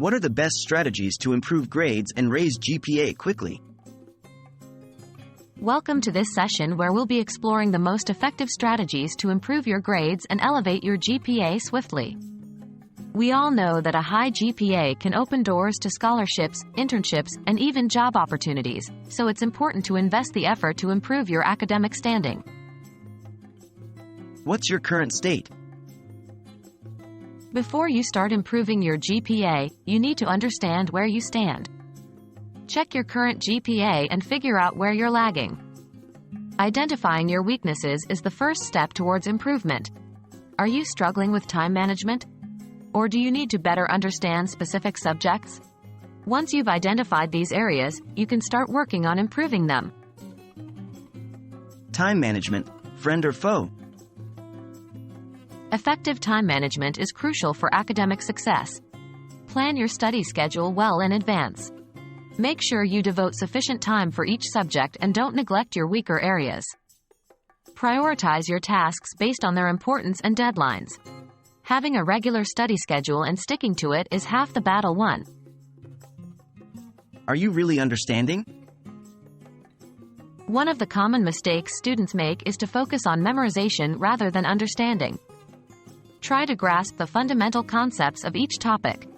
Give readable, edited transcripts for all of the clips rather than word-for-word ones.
What are the best strategies to improve grades and raise GPA quickly? Welcome to this session where we'll be exploring the most effective strategies to improve your grades and elevate your GPA swiftly. We all know that a high GPA can open doors to scholarships, internships, and even job opportunities, so it's important to invest the effort to improve your academic standing. What's your current state? Before you start improving your GPA, you need to understand where you stand. Check your current GPA and figure out where you're lagging. Identifying your weaknesses is the first step towards improvement. Are you struggling with time management? Or do you need to better understand specific subjects? Once you've identified these areas, you can start working on improving them. Time management, friend or foe? Effective time management is crucial for academic success. Plan your study schedule well in advance. Make sure you devote sufficient time for each subject and don't neglect your weaker areas. Prioritize your tasks based on their importance and deadlines. Having a regular study schedule and sticking to it is half the battle won. Are you really understanding? One of the common mistakes students make is to focus on memorization rather than understanding. Try to grasp the fundamental concepts of each topic.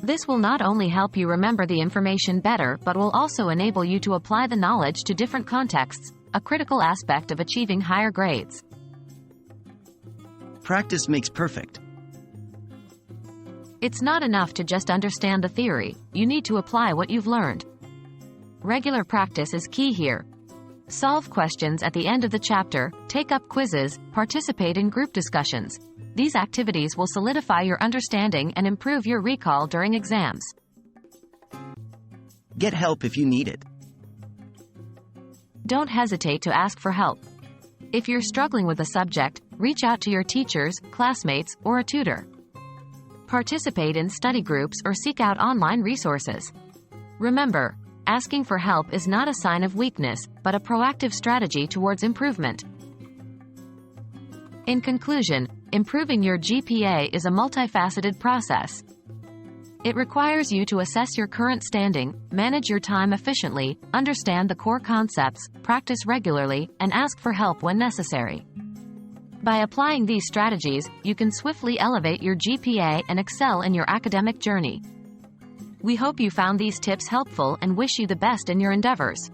This will not only help you remember the information better but will also enable you to apply the knowledge to different contexts, a critical aspect of achieving higher grades. Practice makes perfect. It's not enough to just understand the theory, you need to apply what you've learned. Regular practice is key here. Solve questions at the end of the chapter, take up quizzes, participate in group discussions. These activities will solidify your understanding and improve your recall during exams. Get help if you need it. Don't hesitate to ask for help. If you're struggling with a subject, reach out to your teachers, classmates, or a tutor. Participate in study groups or seek out online resources. Remember, asking for help is not a sign of weakness, but a proactive strategy towards improvement. In conclusion, improving your GPA is a multifaceted process. It requires you to assess your current standing, manage your time efficiently, understand the core concepts, practice regularly, and ask for help when necessary. By applying these strategies, you can swiftly elevate your GPA and excel in your academic journey. We hope you found these tips helpful and wish you the best in your endeavors.